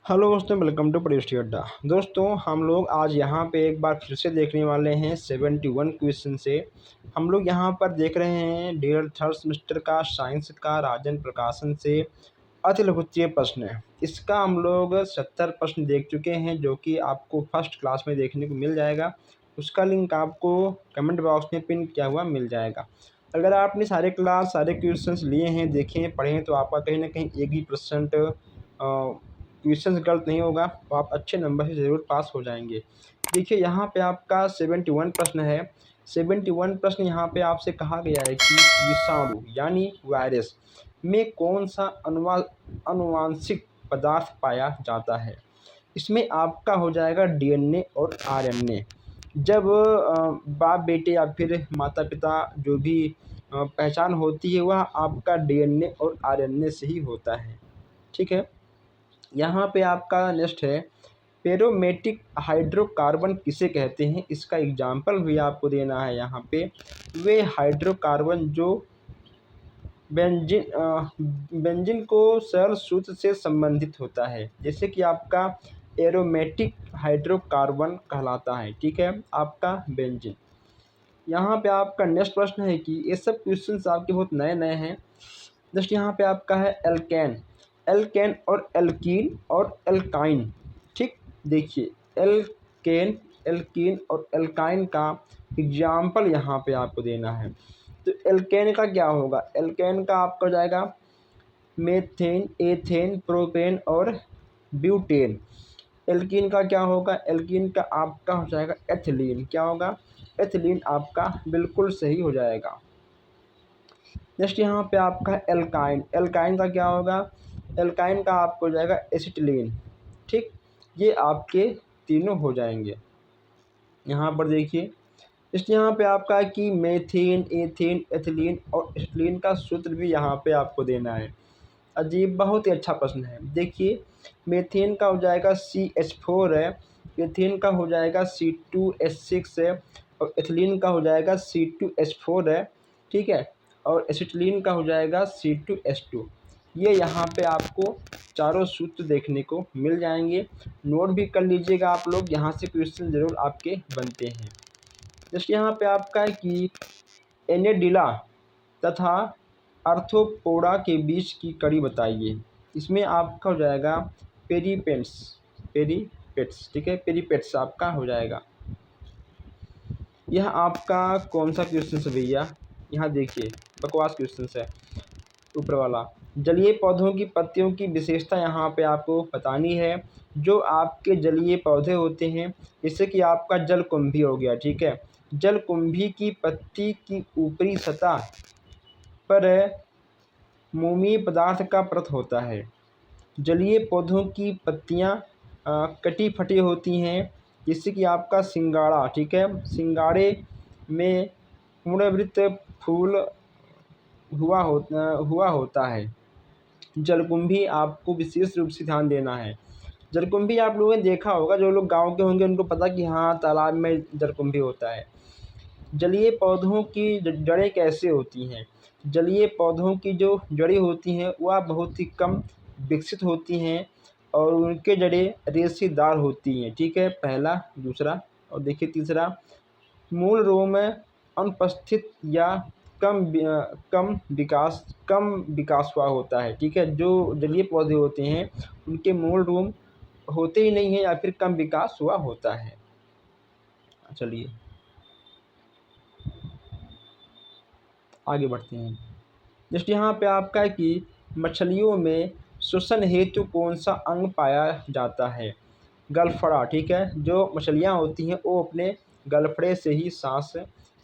Hello दोस्तों, welcome to परीक्षा अड्डा। दोस्तों, हम लोग आज यहाँ पे एक बार फिर से देखने वाले हैं 71 क्वेश्चन से। हम लोग यहाँ पर देख रहे हैं डियर थर्ड सेमेस्टर का साइंस का राजन प्रकाशन से अति लघुत्तरीय प्रश्न है। इसका हम लोग 70 प्रश्न देख चुके हैं, जो कि आपको फर्स्ट क्लास में देखने को मिल जाएगा। उसका लिंक आपको कमेंट बॉक्स में पिन किया हुआ मिल जाएगा। अगर आपने सारे क्लास सारे क्वेश्चंस लिए हैं, देखे हैं, पढ़े हैं, तो आपका कहीं ना कहीं 1% क्वेश्चन गलत नहीं होगा, तो आप अच्छे नंबर से ज़रूर पास हो जाएंगे। देखिए, यहाँ पे आपका 71 प्रश्न है। 71 प्रश्न यहाँ पे आपसे कहा गया है कि विषाणु यानी वायरस में कौन सा अनुवांशिक पदार्थ पाया जाता है। इसमें आपका हो जाएगा डीएनए और आरएनए। जब बाप बेटे या फिर माता पिता जो भी पहचान होती है, वह आपका डीएनए और आरएनए से ही होता है। ठीक है। यहाँ पे आपका नेक्स्ट है, पेरोमेटिक हाइड्रोकार्बन किसे कहते हैं। इसका एग्जाम्पल भी आपको देना है। यहाँ पे वे हाइड्रोकार्बन जो बेंजीन को सरल सूत्र से संबंधित होता है, जैसे कि आपका एरोमेटिक हाइड्रोकार्बन कहलाता है। ठीक है, आपका बेंजीन। यहाँ पे आपका नेक्स्ट प्रश्न है कि ये सब क्वेश्चंस आपके बहुत नए नए हैं। जस्ट यहाँ पे आपका है एल्केन, एल्केन और एल्कीन और एल्काइन। ठीक, देखिए, एल्केन, एल्कीन और एल्काइन का एग्जाम्पल यहाँ पे आपको देना है। तो एल्केन का क्या होगा, एल्केन का आपका हो जाएगा मेथेन, एथेन, प्रोपेन और ब्यूटेन। एल्कीन का क्या होगा, एल्कीन का आपका हो जाएगा एथिलीन। क्या होगा, एथिलीन आपका बिल्कुल सही हो जाएगा। नेक्स्ट यहाँ पे आपका एल्काइन, एल्काइन का क्या होगा, एल्काइन का आपको हो जाएगा एसिटिलीन। ठीक, ये आपके तीनों हो जाएंगे। यहाँ पर देखिए, इस यहाँ पे आपका कि मेथेन, एथेन, एथिलीन और एसिटिलीन का सूत्र भी यहाँ पे आपको देना है। अजीब, बहुत ही अच्छा प्रश्न है। देखिए, मेथेन का हो जाएगा CH4 है, एथेन का हो जाएगा C2H6 है और एथिलीन का हो जाएगा C2H4 है। ठीक है, और एसिटिलीन का हो जाएगा C2H2। ये यहाँ पे आपको चारों सूत्र देखने को मिल जाएंगे। नोट भी कर लीजिएगा आप लोग, यहाँ से क्वेश्चन ज़रूर आपके बनते हैं। जैसे यहाँ पे आपका है कि एनेडिला तथा आर्थ्रोपोडा के बीच की कड़ी बताइए। इसमें आपका हो जाएगा पेरीपेट्स, पेरीपेट्स। ठीक है, पेरीपेट्स आपका हो जाएगा। यह आपका कौन सा क्वेश्चन है भैया, यहाँ देखिए, बकवास क्वेश्चन है ऊपर वाला। जलीय पौधों की पत्तियों की विशेषता यहाँ पे आपको बतानी है। जो आपके जलीय पौधे होते हैं, जैसे कि आपका जलकुंभी हो गया। ठीक है, जलकुंभी की पत्ती की ऊपरी सतह पर मोमी पदार्थ का परत होता है। जलीय पौधों की पत्तियां कटी फटी होती हैं, जिससे कि आपका सिंगाड़ा। ठीक है, सिंगाड़े में पूर्णवृत्त फूल हुआ होता है। जलकुंभी आपको विशेष रूप से ध्यान देना है। जलकुंभी आप लोगों ने देखा होगा, जो लोग गांव के होंगे उनको पता कि हाँ, तालाब में जलकुंभी होता है। जलीय पौधों की जड़ें कैसे होती हैं। जलीय पौधों की जो जड़ें होती हैं वह बहुत ही कम विकसित होती हैं और उनके जड़ें रेशेदार होती हैं। ठीक है, पहला। दूसरा, और देखिए तीसरा, मूल रोम में अनुपस्थित या कम विकास हुआ होता है। ठीक है, जो जलीय पौधे होते हैं उनके मूल रोम होते ही नहीं है या फिर कम विकास हुआ होता है। चलिए आगे बढ़ते हैं। जैसे यहाँ पे आपका है कि मछलियों में श्वसन हेतु कौन सा अंग पाया जाता है। गलफड़ा। ठीक है, जो मछलियाँ होती हैं वो अपने गलफड़े से ही सांस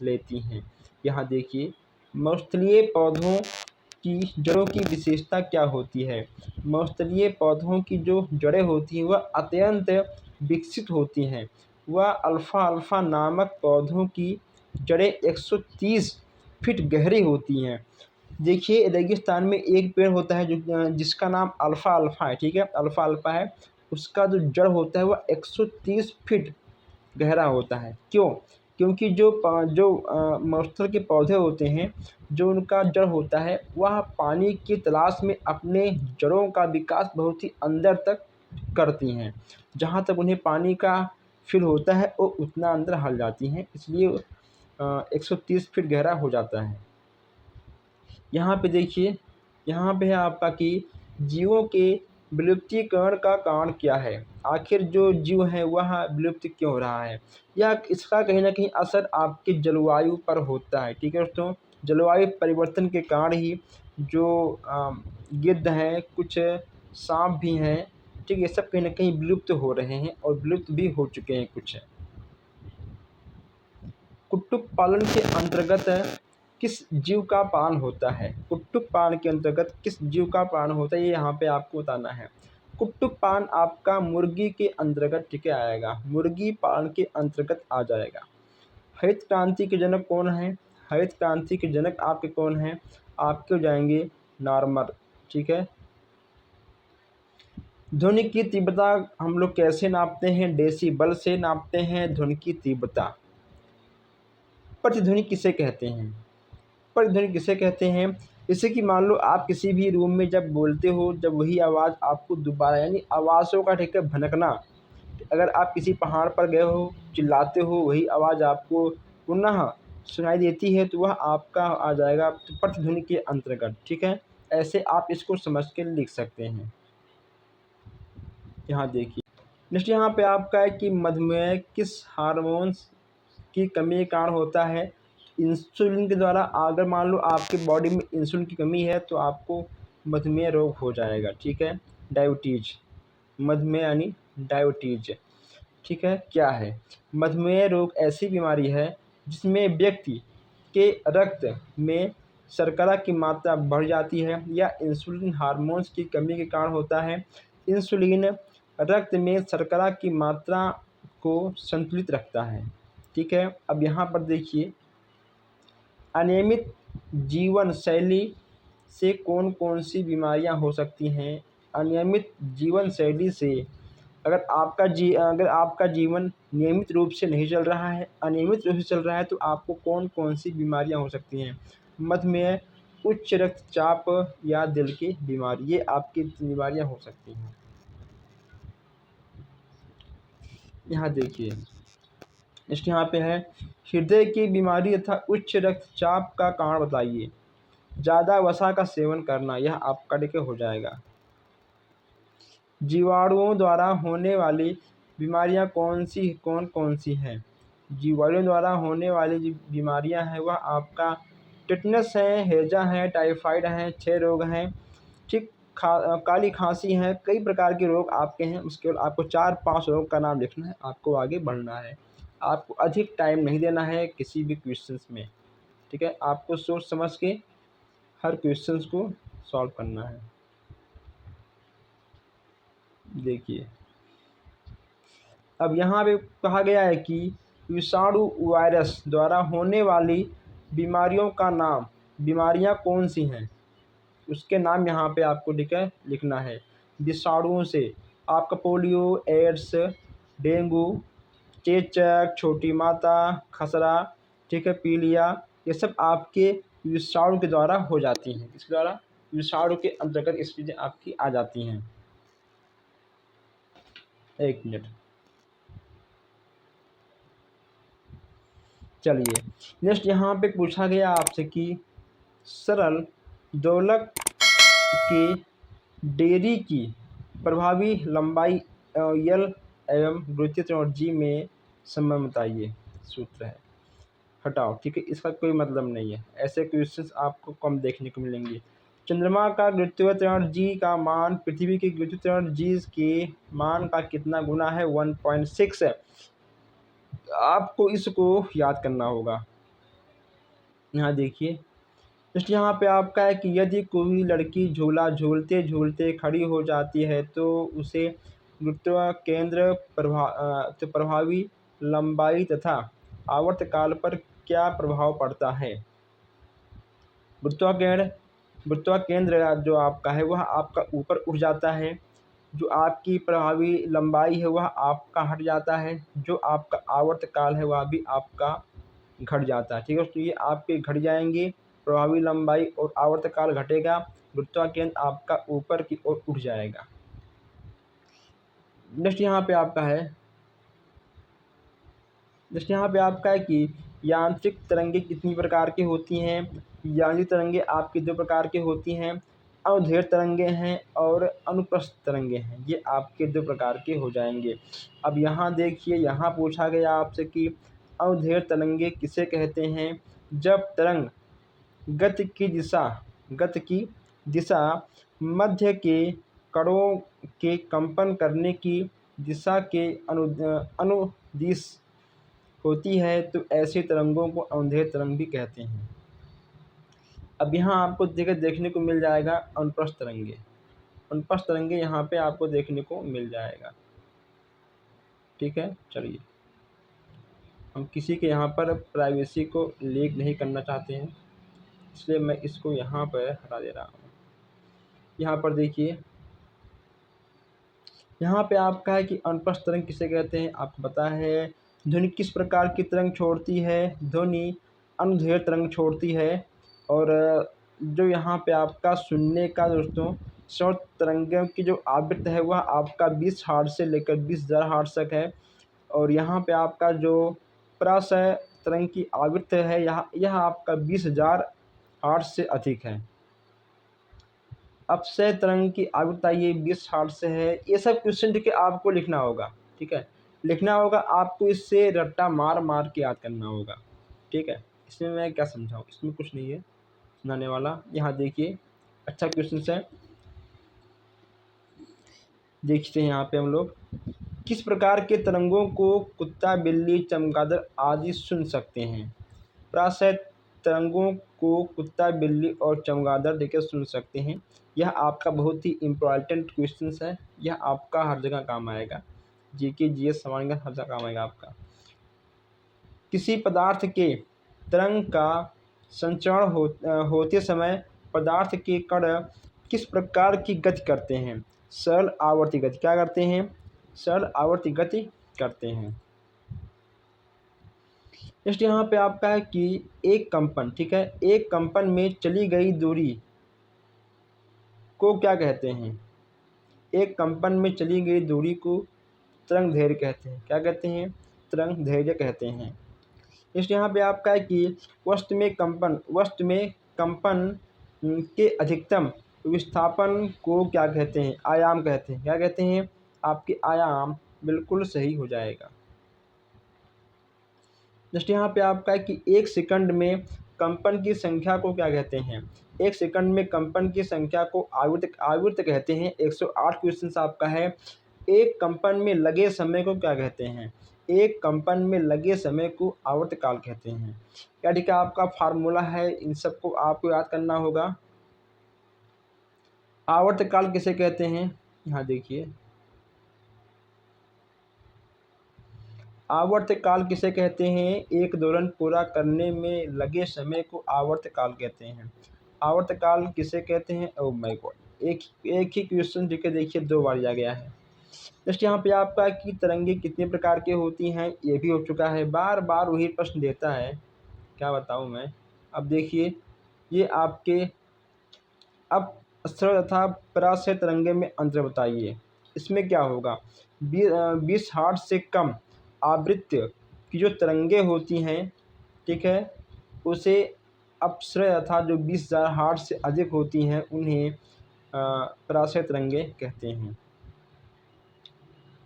लेती हैं। यहाँ देखिए, मौस्थलीय पौधों की जड़ों की विशेषता क्या होती है। मौस्थलीय पौधों की जो जड़ें होती हैं वह अत्यंत विकसित होती हैं। वह अल्फ़ा अल्फ़ा नामक पौधों की जड़ें 130 फीट गहरी होती हैं। देखिए, रेगिस्तान में एक पेड़ होता है जो जिसका नाम अल्फ़ा अल्फ़ा है। ठीक है, अल्फ़ा अल्फ़ा है, उसका जो जड़ होता है वह 130 फीट गहरा होता है। क्यों? क्योंकि जो मौस्थल के पौधे होते हैं, जो उनका जड़ होता है वह पानी की तलाश में अपने जड़ों का विकास बहुत ही अंदर तक करती हैं। जहाँ तक उन्हें पानी का फ़ील होता है वो उतना अंदर हल जाती हैं, इसलिए 130 फीट गहरा हो जाता है। यहाँ पे देखिए, यहाँ पे है आपका कि जीवों के विलुप्तीकरण का कारण क्या है? आखिर जो जीव हैं वह विलुप्त क्यों हो रहा है? या इसका कहीं न कहीं असर आपकी जलवायु पर होता है, ठीक है दोस्तों? जलवायु परिवर्तन के कारण ही जो गिद्ध हैं, कुछ साँप भी हैं, ठीक है? ये सब कहीं न कहीं विलुप्त हो रहे हैं और विलुप्त भी हो चुके हैं कुछ। कुक्कुट पालन के अंतर्गत किस जीव का पालन होता है? कुक्कुट पालन के अंतर्गत किस जीव का पालन होता है, ये यहाँ पे आपको बताना है। कुक्कुट पालन आपका मुर्गी के अंतर्गत, ठीक है, आएगा। मुर्गी पालन के अंतर्गत आ जाएगा। हरित क्रांति के जनक कौन हैं? हरित क्रांति के जनक आपके कौन हैं? आपके हो जाएंगे नार्मर, ठीक है। ध्वनि की तीव्रता हम लोग कैसे नापते हैं? डेसिबल से नापते हैं ध्वनि की तीव्रता। प्रतिध्वनि किसे कहते हैं? प्रतिध्वनि किसे कहते हैं? जैसे कि मान लो आप किसी भी रूम में जब बोलते हो, जब वही आवाज़ आपको दोबारा, यानी आवाज़ों का, ठीक है, भनकना। अगर आप किसी पहाड़ पर गए हो, चिल्लाते हो, वही आवाज़ आपको पुनः सुनाई देती है तो वह आपका आ जाएगा प्रतिध्वनि के अंतर्गत, ठीक है। ऐसे आप इसको समझ के लिख सकते हैं। यहाँ देखिए, नेक्स्ट यहाँ पे आपका है कि मधुमेह किस हार्मोन्स की कमी के कारण होता है? इंसुलिन के द्वारा। अगर मान लो आपकी बॉडी में इंसुलिन की कमी है तो आपको मधुमेह रोग हो जाएगा, ठीक है। डायबिटीज, मधुमेह यानी डायबिटीज, ठीक है। क्या है? मधुमेह रोग ऐसी बीमारी है जिसमें व्यक्ति के रक्त में शर्करा की मात्रा बढ़ जाती है या इंसुलिन हार्मोन्स की कमी के कारण होता है। इंसुलिन रक्त में शर्करा की मात्रा को संतुलित रखता है, ठीक है। अब यहाँ पर देखिए, अनियमित जीवन शैली से कौन कौन सी बीमारियां हो सकती हैं? अनियमित जीवन शैली से अगर आपका जीवन नियमित रूप से नहीं चल रहा है, अनियमित रूप से चल रहा है, तो आपको कौन कौन सी बीमारियां हो सकती हैं? मधुमेह, उच्च रक्तचाप या दिल की बीमारी, ये आपकी बीमारियां हो सकती हैं। यहाँ देखिए, नेक्स्ट यहाँ पे है, हृदय की बीमारी तथा उच्च रक्तचाप का कारण बताइए। ज़्यादा वसा का सेवन करना, यह आपका ठीक हो जाएगा। जीवाणुओं द्वारा होने वाली बीमारियां कौन कौन सी हैं? जीवाणुओं द्वारा होने वाली जो बीमारियां हैं वह आपका टिटनस है, हैजा है, टाइफाइड है, क्षय रोग हैं, ठीक, काली खांसी है, कई प्रकार के रोग आपके हैं। उसके बाद आपको 4-5 रोग का नाम लिखना है, आपको आगे बढ़ना है। आपको अधिक टाइम नहीं देना है किसी भी क्वेश्चंस में, ठीक है। आपको सोच समझ के हर क्वेश्चंस को सॉल्व करना है। देखिए, अब यहाँ पे कहा गया है कि विषाणु वायरस द्वारा होने वाली बीमारियों का नाम, बीमारियाँ कौन सी हैं, उसके नाम यहाँ पे आपको, ठीक है, लिखना है। विषाणुओं से आपका पोलियो, एड्स, डेंगू, चेचक, छोटी माता, खसरा, ठीक है, पीलिया, ये सब आपके विषाणु के द्वारा हो जाती हैं। इसके द्वारा विषाणु के अंतर्गत इस चीज़ें आपकी आ जाती हैं। एक मिनट, चलिए, नेक्स्ट यहाँ पे पूछा गया आपसे कि सरल दोलक के डेयरी की प्रभावी लंबाई एल एवं गुरुत्वीय त्रिकोण जी में संबंध बताइए। सूत्र है, हटाओ, ठीक है, इसका कोई मतलब नहीं है। ऐसे क्वेश्चंस आपको कम देखने को मिलेंगे। चंद्रमा का गुरुत्वीय त्वरण जी का मान पृथ्वी के गुरुत्वीय त्वरण जी के मान का कितना गुना है? 1.6 है। आपको इसको याद करना होगा। यहाँ देखिए, नेक्स्ट यहाँ पे आपका है कि यदि कोई लड़की झूला झूलते झूलते खड़ी हो जाती है तो उसे गुरुत्व केंद्र प्रभावी लंबाई तथा आवर्तकाल पर क्या प्रभाव पड़ता है? गुरुत्व केंद्र जो आपका है वह आपका ऊपर उठ जाता है, जो आपकी प्रभावी लंबाई है वह आपका हट जाता है, जो आपका आवर्तकाल है वह भी आपका घट जाता है, ठीक है। तो ये आपके घट जाएंगे, प्रभावी लंबाई और आवर्तकाल घटेगा, गुरुत्वाकर्षण आपका ऊपर की ओर उठ जाएगा। नेक्स्ट यहाँ पे आपका है कि यांत्रिक तरंगे कितनी प्रकार की होती हैं। यांत्रिक तरंगे आपकी 2 प्रकार की होती हैं, अनुदैर्घ्य तरंगे हैं और अनुप्रस्थ तरंगे हैं। ये आपके 2 प्रकार के हो जाएंगे। अब यहाँ देखिए, यहाँ पूछा गया आपसे कि अनुदैर्घ्य तरंगे किसे कहते हैं, जब तरंग गति की दिशा मध्य के कणों के कंपन करने की दिशा के अनुदिश होती है, तो ऐसी तरंगों को अनुदैर्घ्य तरंग भी कहते हैं। अब यहाँ आपको देखने को मिल जाएगा अनुप्रस्थ तरंगे यहाँ पे आपको देखने को मिल जाएगा। ठीक है, चलिए, हम किसी के यहाँ पर प्राइवेसी को लीक नहीं करना चाहते हैं, इसलिए मैं इसको यहाँ पर हटा दे रहा हूँ। यहाँ पर देखिए, यहाँ पे आपका है कि अनुप्रस्थ तरंग किसे कहते हैं, आपको पता है। ध्वनि किस प्रकार की तरंग छोड़ती है, ध्वनि अनुदैर्घ्य तरंग छोड़ती है। और जो यहाँ पे आपका सुनने का दोस्तों श्रवण तरंगों की जो आवृत्ति है वह आपका 20 हर्ट्ज से लेकर 20,000 हर्ट्ज तक है। और यहाँ पे आपका जो परासय तरंग की आवृत्ति है यह आपका 20,000 हर्ट्ज से अधिक है। अपसय तरंग की आवृत्ति ये 20 हर्ट्ज से है। ये सब क्वेश्चन ठीक है आपको लिखना होगा, ठीक है, लिखना होगा आपको, इससे रट्टा मार के याद करना होगा। ठीक है, इसमें मैं क्या समझाऊँ, इसमें कुछ नहीं है सुनाने वाला। यहाँ देखिए, अच्छा क्वेश्चन है, देखते हैं यहाँ पे हम लोग। किस प्रकार के तरंगों को कुत्ता, बिल्ली, चमगादड़ आदि सुन सकते हैं। परासय तरंगों को कुत्ता, बिल्ली और चमगादड़ देखकर सुन सकते हैं। यह आपका बहुत ही इम्पोर्टेंट क्वेश्चन है, यह आपका हर जगह काम आएगा, जीके जीएस सवाल हर जगह काम आएगा आपका। किसी पदार्थ के तरंग का संचरण होते समय पदार्थ के कण किस प्रकार की गति करते हैं, सरल आवर्ती गति। क्या करते हैं, सरल आवर्ती गति करते हैं। नेक्स्ट यहाँ पे आपका है कि एक कंपन, ठीक है, एक कंपन में चली गई दूरी को क्या कहते हैं। एक कंपन में चली गई दूरी को तरंग दैर्घ्य कहते हैं। क्या कहते हैं, तरंग दैर्घ्य कहते हैं। नेक्स्ट यहाँ पे आपका है कि वस्तु में कंपन के अधिकतम विस्थापन को क्या कहते हैं, आयाम कहते हैं। क्या कहते हैं, आपके आयाम, बिल्कुल सही हो जाएगा। नेक्स्ट यहाँ पे आपका है कि एक सेकंड में कंपन की संख्या को क्या कहते हैं। एक सेकंड में कंपन की संख्या को आवृत्ति कहते हैं। 108 क्वेश्चन आपका है। एक कंपन में लगे समय को क्या कहते हैं, एक कंपन में लगे समय को आवर्तकाल कहते हैं। क्या ठीक है, आपका फार्मूला है, इन सबको आपको याद करना होगा। आवर्तकाल किसे कहते हैं, यहाँ देखिए, आवर्तकाल किसे कहते हैं, एक दोलन पूरा करने में लगे समय को आवर्तकाल कहते हैं। आवर्तकाल किसे कहते हैं, ओह माय गॉड, एक ही क्वेश्चन देखिए 2 बार आ गया है। नेक्स्ट यहाँ पे आपका कि तरंगे कितने प्रकार की होती हैं, ये भी हो चुका है। बार बार वही प्रश्न देता है, क्या बताऊँ मैं। अब देखिए, ये आपके, अब सरल तथा परासय तरंगे में अंतर बताइए। इसमें क्या होगा, 20 हर्ट्ज से कम आवृत्ति की जो तरंगे होती हैं, ठीक है, उसे अपसृय तथा जो 20,000 हर्ट्ज से अधिक होती हैं उन्हें परासय तरंगे कहते हैं।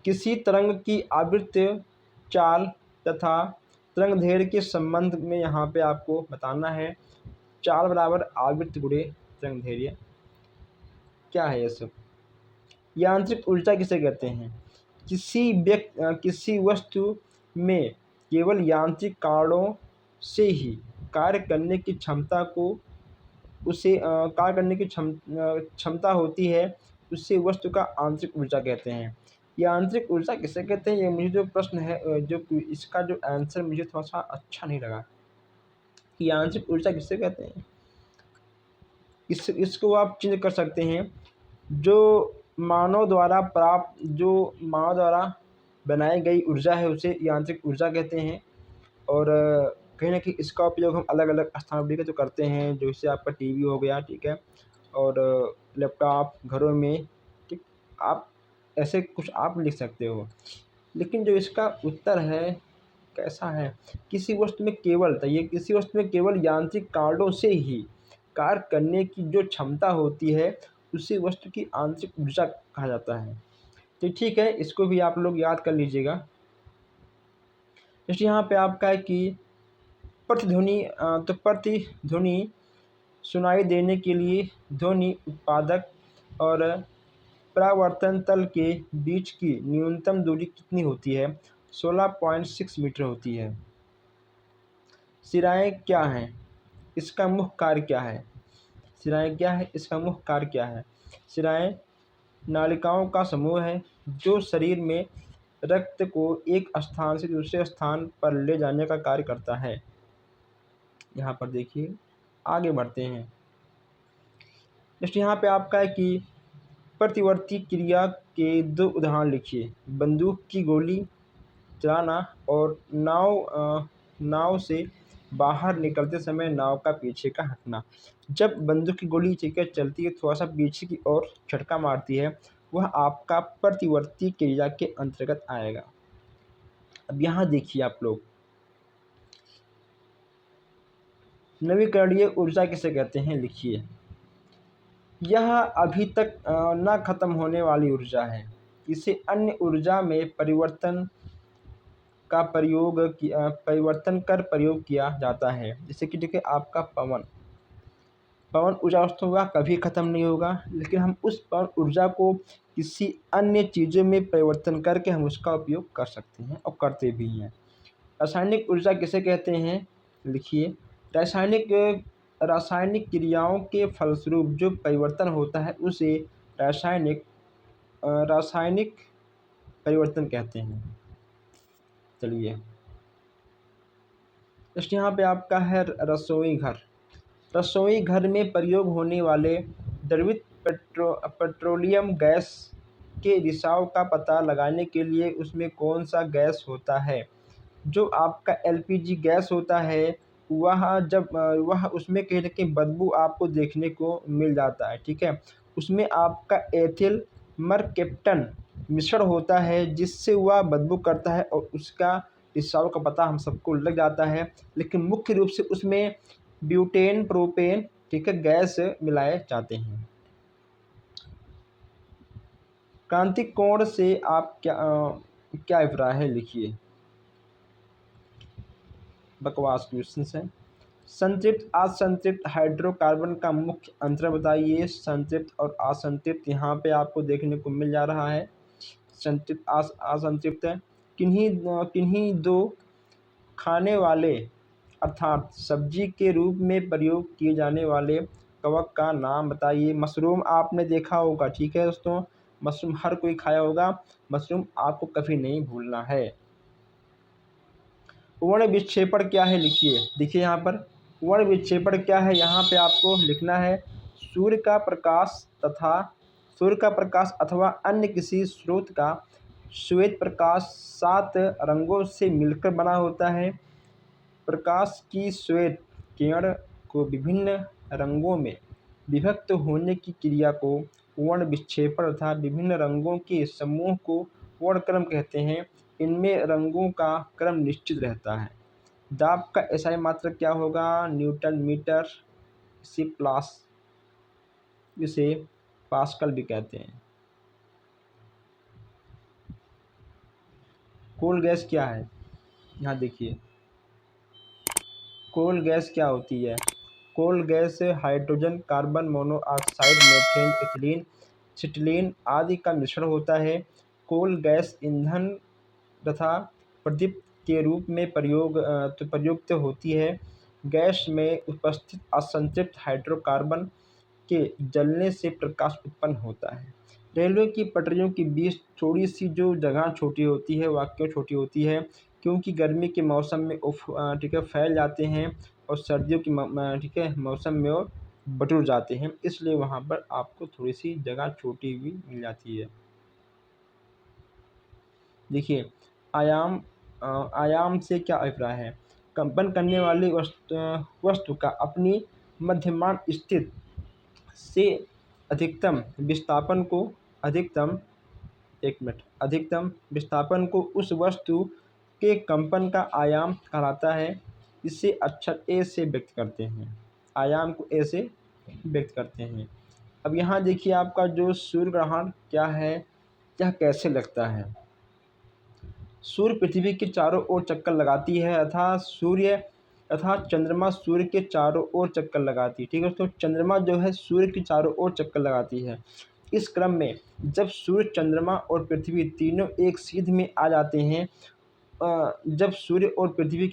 किसी तरंग की आवृत्ति, चाल तथा तरंग दैर्घ्य के संबंध में यहाँ पे आपको बताना है। चाल बराबर आवृत्ति गुणे तरंग दैर्घ्य। क्या है ये सब। यांत्रिक ऊर्जा किसे कहते हैं, किसी वस्तु में केवल यांत्रिक कारणों से ही कार्य करने की क्षमता को उसे कार्य करने की क्षमता होती है, उससे वस्तु का आंतरिक ऊर्जा कहते हैं। यांत्रिक ऊर्जा किसे कहते हैं, ये मुझे जो प्रश्न है, जो इसका जो आंसर मुझे थोड़ा सा अच्छा नहीं लगा कि यांत्रिक ऊर्जा किसे कहते हैं। इसको आप चेंज कर सकते हैं, जो मानव द्वारा बनाई गई ऊर्जा है उसे यांत्रिक ऊर्जा कहते हैं। और कहीं ना कहीं इसका उपयोग हम अलग अलग स्थानों पर तो करते हैं, जैसे आपका टीवी हो गया, ठीक है, और लैपटॉप घरों में, ठीक, आप ऐसे कुछ आप लिख सकते हो। लेकिन जो इसका उत्तर है कैसा है, किसी वस्तु में केवल ये किसी वस्तु में केवल यांत्रिक कारणों से ही कार्य करने की जो क्षमता होती है उसी वस्तु की आंतरिक ऊर्जा कहा जाता है। तो ठीक है, इसको भी आप लोग याद कर लीजिएगा। जैसे यहाँ पे आपका है कि प्रतिध्वनि सुनाई देने के लिए ध्वनि उत्पादक और परावर्तन तल के बीच की न्यूनतम दूरी कितनी होती है? 16.6 मीटर होती है। सिराएँ क्या हैं? इसका मुख्य कार्य क्या है? सिराएँ क्या है? इसका मुख्य कार्य क्या है? सिराएँ नालिकाओं का समूह है जो शरीर में रक्त को एक स्थान से दूसरे स्थान पर ले जाने का कार्य करता है। यहाँ पर देखिए, आगे बढ़ते हैं। जैसे यहाँ पे आपका है कि प्रतिवर्ती क्रिया के 2 उदाहरण लिखिए। बंदूक की गोली चलाना और नाव से बाहर निकलते समय नाव का पीछे का हटना। जब बंदूक की गोली चलती है, थोड़ा-सा पीछे की ओर झटका मारती है, वह आपका प्रतिवर्ती क्रिया के अंतर्गत आएगा। अब यहाँ देखिए आप लोग, नवीकरणीय ऊर्जा किसे कहते हैं? लिखिए। यह अभी तक न खत्म होने वाली ऊर्जा है। इसे अन्य ऊर्जा में परिवर्तन कर प्रयोग किया जाता है। जैसे कि देखिए आपका पवन ऊर्जा वस्तु होगा, कभी ख़त्म नहीं होगा, लेकिन हम उस पवन ऊर्जा को किसी अन्य चीज़ों में परिवर्तन करके हम उसका उपयोग कर सकते हैं और करते भी हैं। रासायनिक ऊर्जा किसे कहते हैं? लिखिए। रासायनिक क्रियाओं के फलस्वरूप जो परिवर्तन होता है उसे रासायनिक परिवर्तन कहते हैं। चलिए, जैसे यहाँ पे आपका है रसोई घर। रसोई घर में प्रयोग होने वाले द्रवित पेट्रोलियम गैस के रिसाव का पता लगाने के लिए उसमें कौन सा गैस होता है? जो आपका एलपीजी गैस होता है वह उसमें कहीं न कहीं बदबू आपको देखने को मिल जाता है, ठीक है? उसमें आपका एथिल मरकैप्टन मिश्रण होता है जिससे वह बदबू करता है और उसका रिसाव का पता हम सबको लग जाता है। लेकिन मुख्य रूप से उसमें ब्यूटेन, प्रोपेन, ठीक है, गैस मिलाए जाते हैं। क्रांतिक कोण से आप क्या अभिप्राय है? लिखिए। बकवास क्वेश्चंस हैं। संतृप्त असंतृप्त हाइड्रोकार्बन का मुख्य अंतर बताइए। संतृप्त और असंतृप्त यहाँ पे आपको देखने को मिल जा रहा है। संतृप्त असंतृप्त किन्हीं दो खाने वाले अर्थात सब्जी के रूप में प्रयोग किए जाने वाले कवक का नाम बताइए। मशरूम आपने देखा होगा, ठीक है दोस्तों, मशरूम हर कोई खाया होगा। मशरूम आपको कभी नहीं भूलना है। वर्ण विक्षेपण क्या है? लिखिए। देखिए यहाँ पर वर्ण विक्षेपण क्या है, यहाँ पे आपको लिखना है सूर्य का प्रकाश अथवा अन्य किसी स्रोत का श्वेत प्रकाश 7 रंगों से मिलकर बना होता है। प्रकाश की श्वेत किरण को विभिन्न रंगों में विभक्त होने की क्रिया को वर्ण विक्षेपण अर्थात विभिन्न रंगों के समूह को वर्णक्रम कहते हैं। इनमें रंगों का क्रम निश्चित रहता है। दाब का एसआई मात्रक क्या होगा? न्यूटन मीटर, इसे पास्कल भी कहते हैं। कोल गैस क्या है? यहाँ देखिए, कोल गैस क्या होती है? Coal gas hydrogen, carbon monoxide, methane, ethylene, acetylene आदि का मिश्रण होता है। कोल गैस ईंधन तथा प्रदीप्त के रूप में प्रयुक्त होती है। गैस में उपस्थित असंतृप्त हाइड्रोकार्बन के जलने से प्रकाश उत्पन्न होता है। रेलवे की पटरियों के बीच थोड़ी सी जो जगह छोटी होती है वह क्यों छोटी होती है? क्योंकि गर्मी के मौसम में ठीक है, फैल जाते हैं और सर्दियों की ठीक है, मौसम में वो बटुर जाते हैं, इसलिए वहाँ पर आपको थोड़ी सी जगह छोटी हुई मिल जाती है। देखिए, आयाम से क्या अभिप्राय है? कंपन करने वाली वस्तु का अपनी मध्यमान स्थिति से अधिकतम विस्थापन को अधिकतम एक मिनट, अधिकतम विस्थापन को उस वस्तु के कंपन का आयाम कहलाता है। इसे अक्षर ए से व्यक्त करते हैं, आयाम को ए से व्यक्त करते हैं। अब यहाँ देखिए आपका जो सूर्य ग्रहण क्या है, यह कैसे लगता है। सूर्य पृथ्वी के चारों ओर चक्कर लगाती है अर्थात चंद्रमा सूर्य के चारों ओर चक्कर लगाती है। ठीक है दोस्तों, चंद्रमा जो है सूर्य के चारों ओर चक्कर लगाती है। इस क्रम में जब सूर्य, चंद्रमा और पृथ्वी तीनों एक सीध में आ जाते हैं, जब सूर्य और पृथ्वी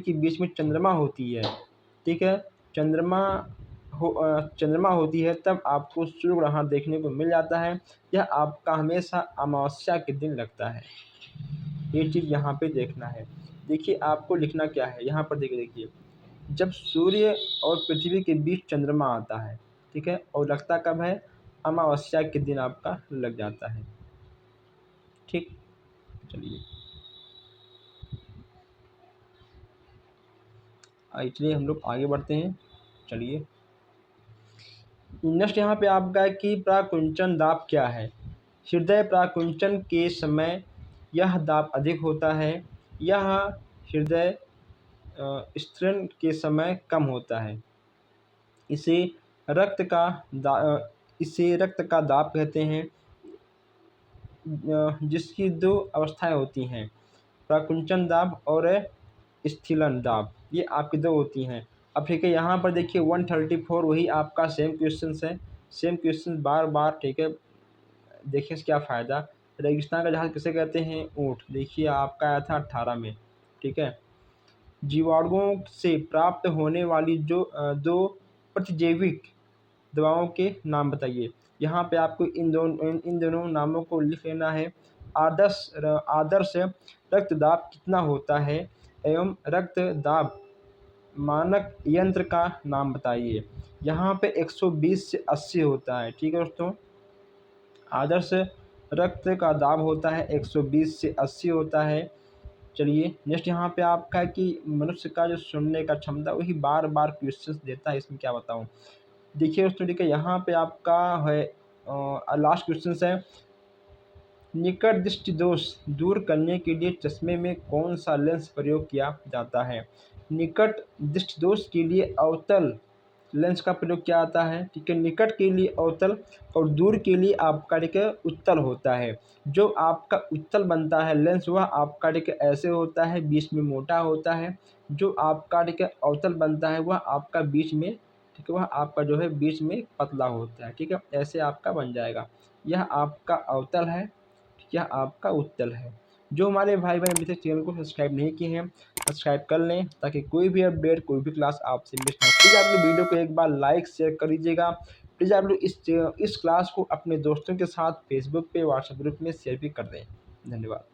के बीच में चंद्रमा होती है, ठीक है, चंद्रमा होती है, तब आपको सूर्य ग्रहण देखने को मिल जाता है। यह आपका हमेशा अमावस्या के दिन लगता है। ये चीज़ यहाँ पे देखना है। देखिए आपको लिखना क्या है यहाँ पर, देखिए जब सूर्य और पृथ्वी के बीच चंद्रमा आता है, ठीक है, और लगता कब है, अमावस्या के दिन आपका लग जाता है। ठीक, चलिए इसलिए हम लोग आगे बढ़ते हैं। चलिए नेक्स्ट यहाँ पे आपका है कि प्राकुंचन दाब क्या है। हृदय प्राकुंचन के समय यह दाब अधिक होता है, यह हृदय स्त्रीण के समय कम होता है। इसे रक्त का दाब कहते हैं, जिसकी दो अवस्थाएं होती हैं, प्राकुंचन दाब और स्थिलन दाब, ये आपकी दो होती हैं। अब ठीक है, यहाँ पर देखिए 134 वही आपका सेम क्वेश्चन बार बार, ठीक है। देखिए क्या फ़ायदा, रेगिस्तान का जहाज़ किसे कहते हैं, ऊँट। देखिए आपका आया था 18 में, ठीक है। जीवाणुओं से प्राप्त होने वाली दो प्रतिजैविक दवाओं के नाम बताइए। यहाँ पे आपको इन दोनों नामों को लिख लेना है। आदर्श रक्तदाब कितना होता है एवं रक्तदाब मानक यंत्र का नाम बताइए। यहाँ पे 120 से 80 होता है, ठीक है दोस्तों। आदर्श रक्त का दाब होता है 120 से 80 होता है। चलिए नेक्स्ट यहाँ पे आपका है कि मनुष्य का जो सुनने का क्षमता, वही बार बार क्वेश्चंस देता है, इसमें क्या बताऊँ। देखिए दोस्तों, ठीक है, यहाँ पे आपका है लास्ट क्वेश्चन है, निकट दृष्टि दोष दूर करने के लिए चश्मे में कौन सा लेंस प्रयोग किया जाता है। निकट दृष्टि दोष के लिए अवतल लेंस का प्रयोग किया जाता है, ठीक है। निकट के लिए अवतल और दूर के लिए आपका ठीक है उत्तल होता है। जो आपका उत्तल बनता है लेंस, वह आपका ठीक है ऐसे होता है, बीच में मोटा होता है। जो आपका ठीक है अवतल बनता है, वह आपका बीच में, ठीक है, वह आपका जो है बीच में पतला होता है, ठीक है। ऐसे आपका बन जाएगा। यह आपका अवतल है, यह आपका उत्तल है। जो हमारे भाई बहन अभी तक चैनल को सब्सक्राइब नहीं किए हैं, सब्सक्राइब कर लें, ताकि कोई भी अपडेट, कोई भी क्लास आपसे मिस ना हो। प्लीज़ आप लोग वीडियो को एक बार लाइक शेयर कर दीजिएगा। प्लीज़ आप लोग इस क्लास को अपने दोस्तों के साथ फेसबुक पे, व्हाट्सएप ग्रुप में शेयर भी कर दें। धन्यवाद।